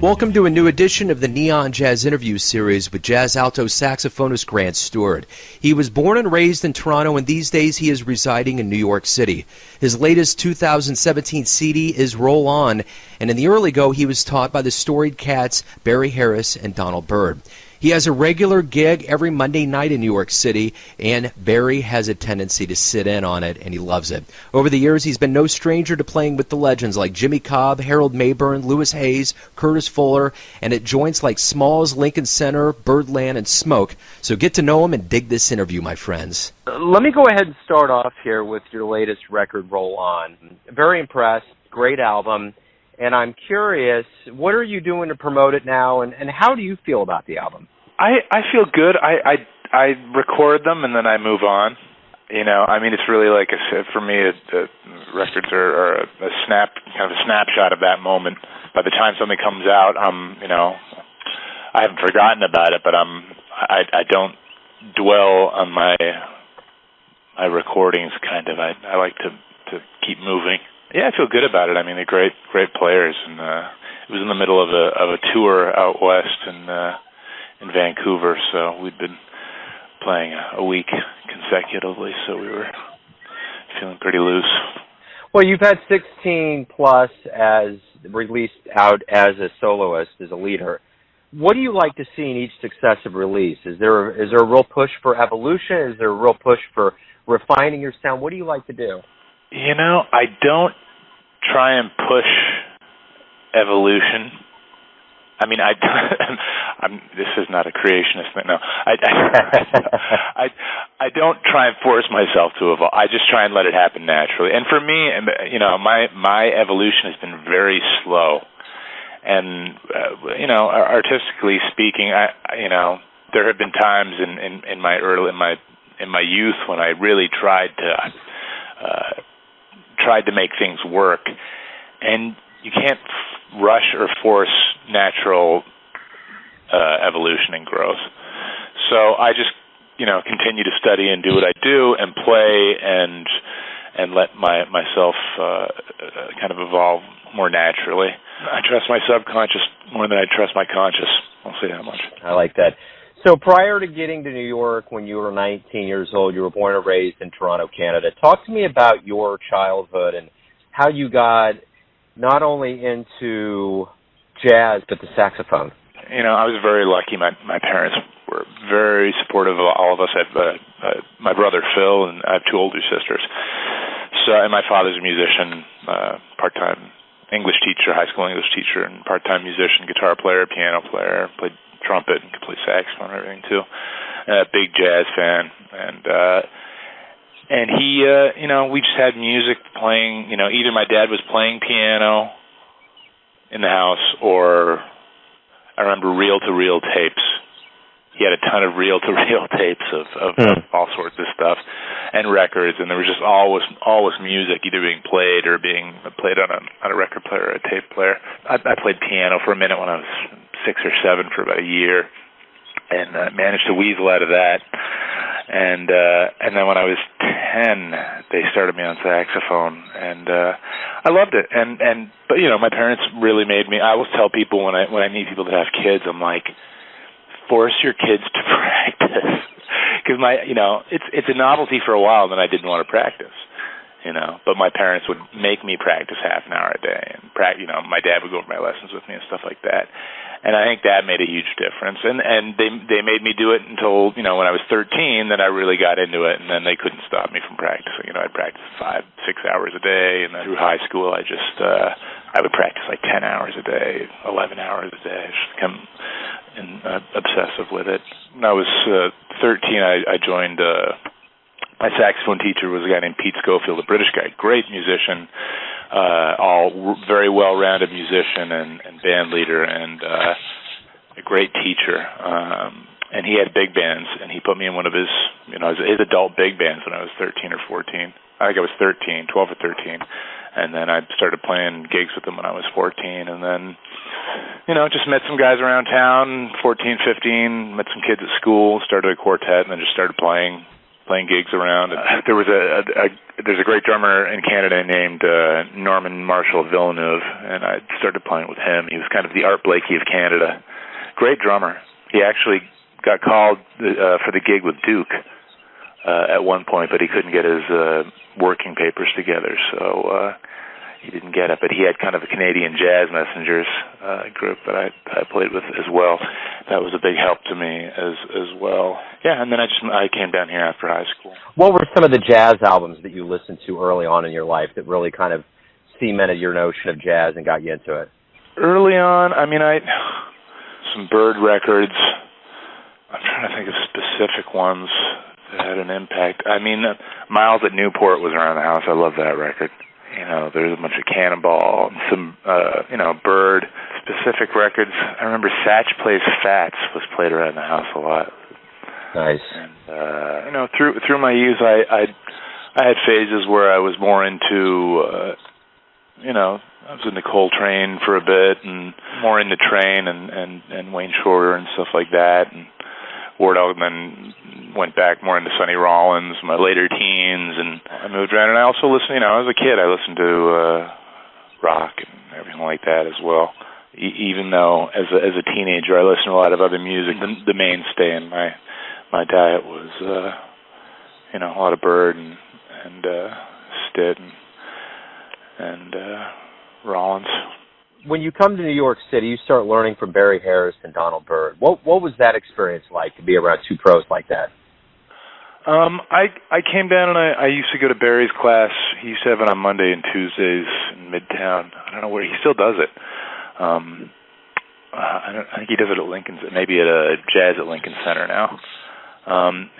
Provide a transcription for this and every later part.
Welcome to a new edition of the Neon Jazz Interview Series with jazz alto saxophonist Grant Stewart. He was born and raised in Toronto, and these days he is residing in New York City. His latest 2017 CD is Roll On, and in the early go he was taught by the storied cats Barry Harris and Donald Byrd. He has a regular gig every Monday night in New York City, and Barry has a tendency to sit in on it, and he loves it. Over the years, he's been no stranger to playing with the legends like Jimmy Cobb, Harold Mabern, Louis Hayes, Curtis Fuller, and at joints like Smalls, Lincoln Center, Birdland, and Smoke. So get to know him and dig this interview, my friends. Let me go ahead and start off here with your latest record, Roll On. Very impressed. Great album. And I'm curious, what are you doing to promote it now, and how do you feel about the album? I feel good. I record them and then I move on. You know, I mean, it's really like for me, the records are a snapshot of that moment. By the time something comes out, I haven't forgotten about it, but I don't dwell on my recordings. Kind of, I like to keep moving. Yeah, I feel good about it. I mean, they're great players, and it was in the middle of a tour out west in Vancouver, so we'd been playing a week consecutively, so we were feeling pretty loose. Well, you've had 16 plus as released out as a soloist, as a leader. What do you like to see in each successive release? Is there a real push for evolution? Is there a real push for refining your sound? What do you like to do? You know, I don't try and push evolution. I mean, this is not a creationist thing. No, I don't try and force myself to evolve. I just try and let it happen naturally. And for me, you know, my evolution has been very slow. And you know, artistically speaking, there have been times in my youth when I really tried to make things work, and you can't rush or force natural evolution and growth. So I just, continue to study and do what I do and play and let myself kind of evolve more naturally. I trust my subconscious more than I trust my conscious. I'll say that much. I like that. So prior to getting to New York, when you were 19 years old, you were born and raised in Toronto, Canada. Talk to me about your childhood and how you got not only into jazz, but the saxophone. You know, I was very lucky. My parents were very supportive of all of us. I have my brother Phil, and I have two older sisters. So, and my father's a musician, part-time English teacher, high school English teacher, and part-time musician, guitar player, piano player, played trumpet and could play saxophone and everything too. Big jazz fan, and he, we just had music playing. You know, either my dad was playing piano in the house, or I remember reel-to-reel tapes. He had a ton of reel-to-reel tapes of all sorts of stuff and records, and there was just always music either being played or being played on a record player or a tape player. I played piano for a minute when I was 6 or 7 for about a year, and managed to weasel out of that. And then when I was 10, they started me on saxophone, and I loved it. But my parents really made me. I always tell people when I meet people that have kids, I'm like, force your kids to practice, because it's a novelty for a while, and then I didn't want to practice. But my parents would make me practice half an hour a day, and my dad would go over my lessons with me and stuff like that. And I think that made a huge difference. And they made me do it until, when I was 13, then I really got into it, and then they couldn't stop me from practicing. I'd practice 5-6 hours a day, and then through high school I would practice like 10 hours a day, 11 hours a day. Just become obsessive with it. When I was 13, I joined, my saxophone teacher was a guy named Pete Schofield, a British guy, great musician, all very well-rounded musician and band leader, and a great teacher. And he had big bands, and he put me in one of his adult big bands when I was 13 or 14. I think I was 13, 12 or 13. And then I started playing gigs with him when I was 14, and then, just met some guys around town, 14, 15, met some kids at school, started a quartet, and then just started playing playing gigs around. There's a great drummer in Canada named Norman Marshall Villeneuve, and I started playing with him. He was kind of the Art Blakey of Canada. Great drummer. He actually got called for the gig with Duke at one point, but he couldn't get his working papers together, so he didn't get it. But he had kind of a Canadian Jazz Messengers group that I played with as well. That was a big help to me as well. Yeah, and then I came down here after high school. What were some of the jazz albums that you listened to early on in your life that really kind of cemented your notion of jazz and got you into it? Early on, I mean, some Byrd records. I'm trying to think of specific ones that had an impact. I mean, Miles at Newport was around the house. I love that record. You know, there's a bunch of Cannonball, and some, Byrd, specific records. I remember Satch Plays Fats was played around the house a lot. Nice. And, through my youth, I had phases where I was more into, I was into Coltrane for a bit, and more into Train and Wayne Shorter and stuff like that, and Ward Oldman went back more into Sonny Rollins, my later teens, and I moved around. And I also listened, as a kid, I listened to rock and everything like that as well. Even though, as a teenager, I listened to a lot of other music. The mainstay in my diet was, a lot of Byrd and Stitt and Rollins. When you come to New York City, you start learning from Barry Harris and Donald Byrd. What was that experience like to be around two pros like that? I came down and I used to go to Barry's class. He used to have it on Monday and Tuesdays in Midtown. I don't know where he still does it. I think he does it at Lincoln's, maybe at a Jazz at Lincoln Center now.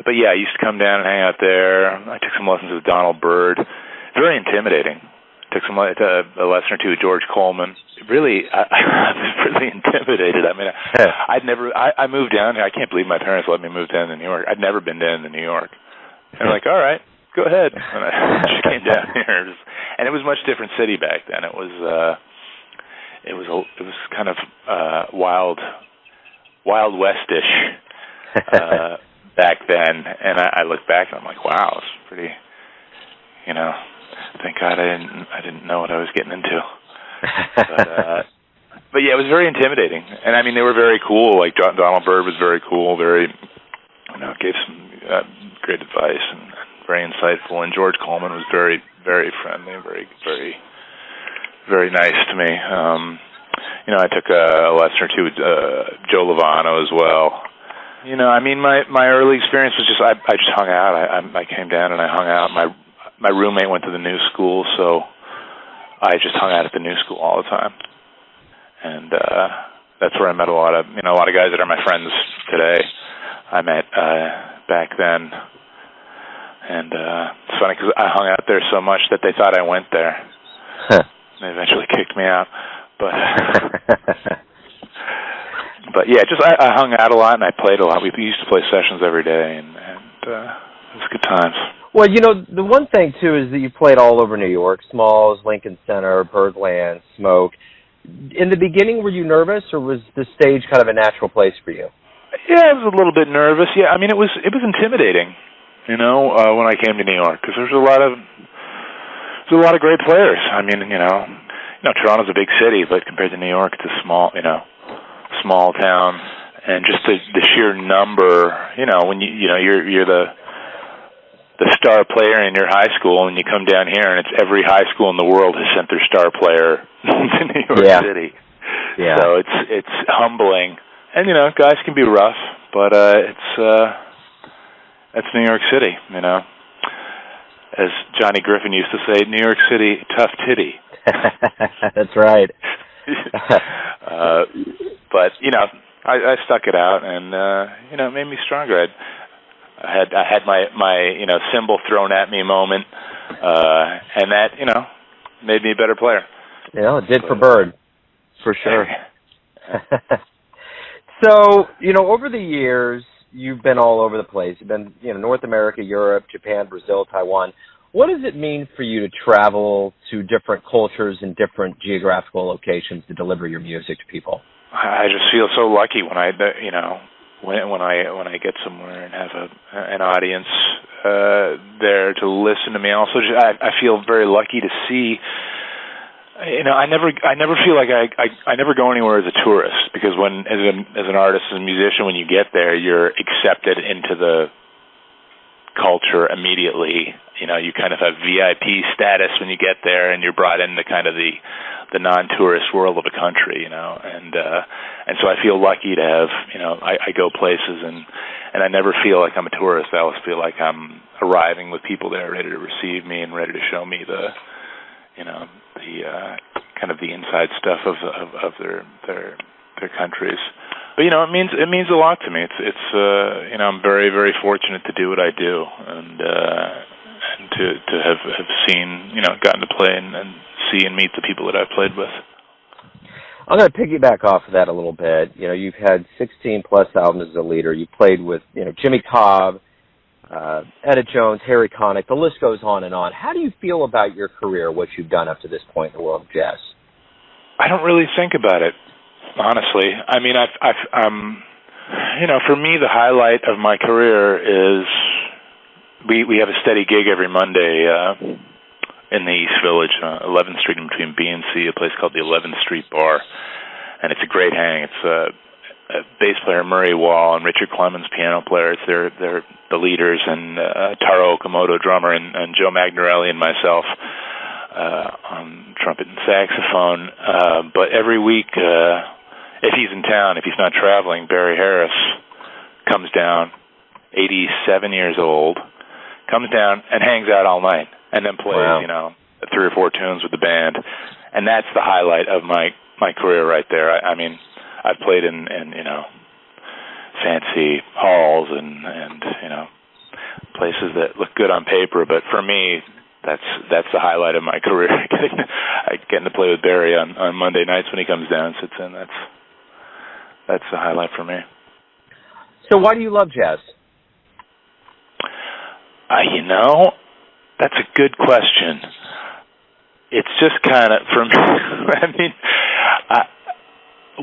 But yeah, I used to come down and hang out there. I took some lessons with Donald Byrd. Very intimidating. Took a lesson or two with George Coleman. Really, I was really intimidated. I mean, I moved down here. I can't believe my parents let me move down to New York. I'd never been down to New York. And they're like, all right, go ahead. And I just came down here. And it was a much different city back then. It was kind of wild westish back then. And I look back and I'm like, wow, it's pretty, thank God I didn't know what I was getting into. But yeah, it was very intimidating. And I mean, they were very cool. Like Donald Byrd was very cool, very, gave some great advice and very insightful. And George Coleman was very, very friendly, very, very, very nice to me. I took a lesson or two with Joe Lovano as well. I mean, my early experience was just I just hung out. I came down and I hung out. My roommate went to the new school, so I just hung out at the new school all the time. And that's where I met a lot of guys that are my friends today. I met back then. And it's funny because I hung out there so much that they thought I went there. Huh. They eventually kicked me out. But yeah, just I hung out a lot and I played a lot. We used to play sessions every day, and it was good times. Well, the one thing, too, is that you played all over New York, Smalls, Lincoln Center, Birdland, Smoke. In the beginning, were you nervous, or was the stage kind of a natural place for you? Yeah, I was a little bit nervous. Yeah, I mean, it was intimidating, when I came to New York, because there's a lot of great players. I mean, Toronto's a big city, but compared to New York, it's a small town, and just the sheer number, when you're the star player in your high school, and you come down here, and it's every high school in the world has sent their star player to New York City. Yeah. So it's humbling, and guys can be rough, but it's New York City. As Johnny Griffin used to say, New York City, tough titty. That's right. But I stuck it out, and it made me stronger. I had my cymbal thrown at me moment, and that made me a better player. It did for Byrd, for sure. So over the years, you've been all over the place. You've been North America, Europe, Japan, Brazil, Taiwan. What does it mean for you to travel to different cultures and different geographical locations to deliver your music to people? I just feel so lucky when when I get somewhere and have an audience there to listen to me. Also, I feel very lucky to see. I never feel like I never go anywhere as a tourist, because when as an artist, as a musician, when you get there, you're accepted into the culture immediately. You kind of have VIP status when you get there, and you're brought into kind of the non-tourist world of the country, and so I feel lucky to have, I go places and I never feel like I'm a tourist. I always feel like I'm arriving with people there ready to receive me and ready to show me the kind of the inside stuff of their countries. But it means a lot to me. It's I'm very, very fortunate to do what I do, and to have seen, gotten to play and see and meet the people that I've played with. I'm going to piggyback off of that a little bit. You've had 16 plus albums as a leader. You played with Jimmy Cobb, Etta Jones, Harry Connick. The list goes on and on. How do you feel about your career, what you've done up to this point in the world of jazz? I don't really think about it, honestly. I mean, for me, the highlight of my career is we have a steady gig every Monday in the East Village, 11th Street in between B and C, a place called the 11th Street Bar, and it's a great hang. It's bass player Murray Wall and Richard Clemens, piano players. They're the leaders, and Taro Okamoto, drummer, and Joe Magnarelli and myself on trumpet and saxophone. But every week, if he's in town, if he's not traveling, Barry Harris comes down, 87 years old, comes down and hangs out all night, and then plays, wow, 3 or 4 tunes with the band. And that's the highlight of my career right there. I mean, I've played in fancy halls and places that look good on paper, but for me, that's the highlight of my career. Getting to play with Barry on Monday nights when he comes down and sits in. That's the highlight for me. So why do you love jazz? That's a good question. It's just kind of, for me, I mean,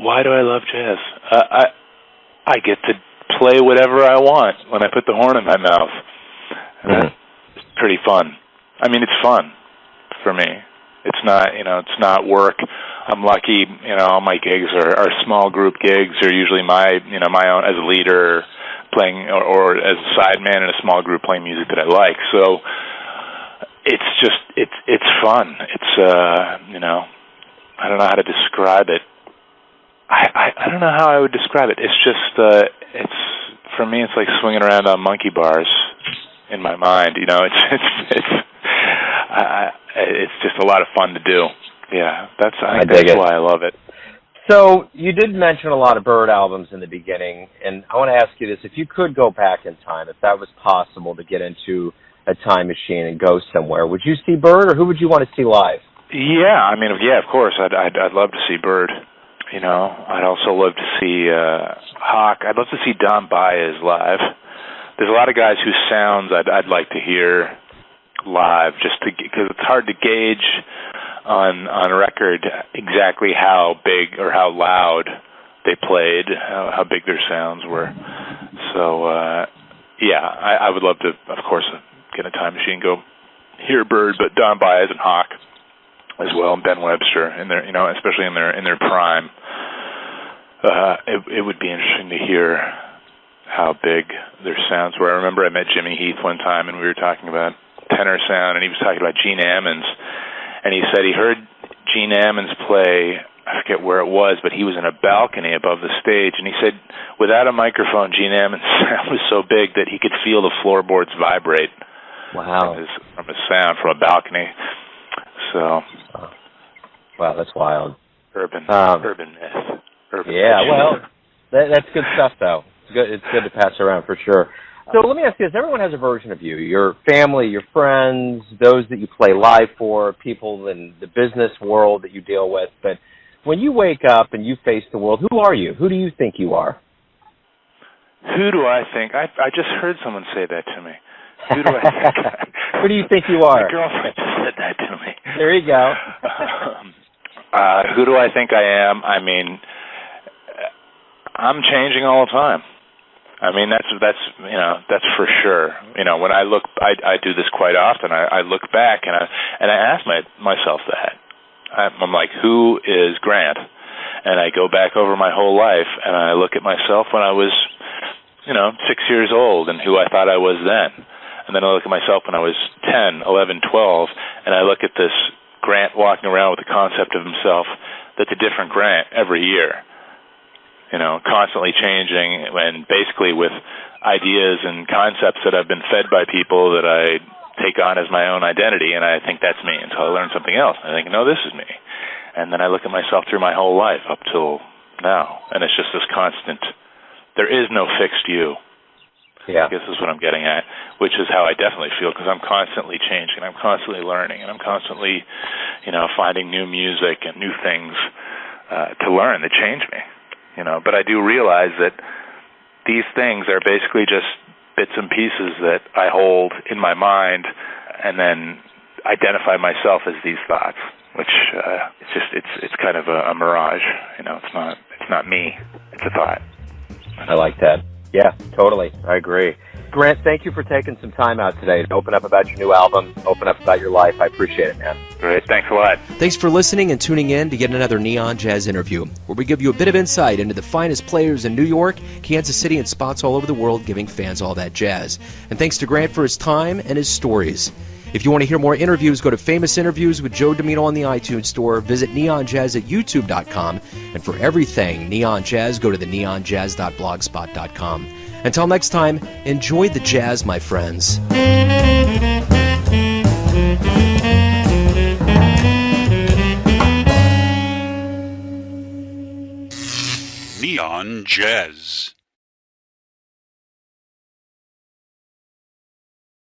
why do I love jazz? I get to play whatever I want when I put the horn in my mouth. And that's pretty fun. I mean, it's fun for me. It's not, it's not work. I'm lucky, all my gigs are small group gigs. They're usually my own as a leader playing or as a sideman in a small group playing music that I like. So it's just, it's fun. It's, I don't know how to describe it. I don't know how I would describe it. It's just, it's, for me, it's like swinging around on monkey bars in my mind. It's just a lot of fun to do. Yeah, that's why I love it. So you did mention a lot of Byrd albums in the beginning, and I want to ask you this. If you could go back in time, if that was possible to get into a time machine and go somewhere, would you see Byrd, or who would you want to see live? Yeah, I mean, of course. I'd love to see Byrd. I'd also love to see Hawk. I'd love to see Don Baez live. There's a lot of guys whose sounds I'd like to hear live, just because it's hard to gauge on record exactly how big or how loud they played, how big their sounds were. So I would love to, of course, get a time machine, go hear Byrd, but Don Baez and Hawk as well, and Ben Webster, in their, especially in their prime. It would be interesting to hear how big their sounds were. I remember I met Jimmy Heath one time, and we were talking about tenor sound, and he was talking about Gene Ammons, and he said he heard Gene Ammons play, I forget where it was, but he was in a balcony above the stage, and he said without a microphone, Gene Ammons' sound was so big that he could feel the floorboards vibrate. Wow. From his sound from a balcony. So, wow, that's wild. Urban myth. Well, that's good stuff, though. It's good to pass around for sure. So let me ask you this. Everyone has a version of you. Your family, your friends, those that you play live for, people in the business world that you deal with. But when you wake up and you face the world, who are you? Who do you think you are? Who do I think? I just heard someone say that to me. Who do I think? Who do you think you are? My girlfriend just said that to me. There you go. Who do I think I am? I mean, I'm changing all the time. I mean, that's for sure. When I look, I do this quite often. I look back and I ask myself that. I'm like, who is Grant? And I go back over my whole life and I look at myself when I was, 6 years old and who I thought I was then. And then I look at myself when I was 10, 11, 12, and I look at this Grant walking around with the concept of himself that's a different Grant every year. Constantly changing, and basically with ideas and concepts that I've been fed by people that I take on as my own identity, and I think that's me until I learn something else. And I think, no, this is me. And then I look at myself through my whole life up till now, and it's just this constant. There is no fixed you. Yeah. I guess is what I'm getting at, which is how I definitely feel, because I'm constantly changing, I'm constantly learning, and I'm constantly, finding new music and new things to learn that change me. But I do realize that these things are basically just bits and pieces that I hold in my mind, and then identify myself as these thoughts, which it's kind of a mirage. It's not me. It's a thought. I like that. Yeah, totally. I agree. Grant, thank you for taking some time out today to open up about your new album, open up about your life. I appreciate it, man. Great. Thanks a lot. Thanks for listening and tuning in to get another Neon Jazz interview, where we give you a bit of insight into the finest players in New York, Kansas City, and spots all over the world, giving fans all that jazz. And thanks to Grant for his time and his stories. If you want to hear more interviews, go to Famous Interviews with Joe Domino on the iTunes Store. Visit neonjazz at youtube.com. And for everything Neon Jazz, go to the neonjazz.blogspot.com. Until next time, enjoy the jazz, my friends. Neon Jazz.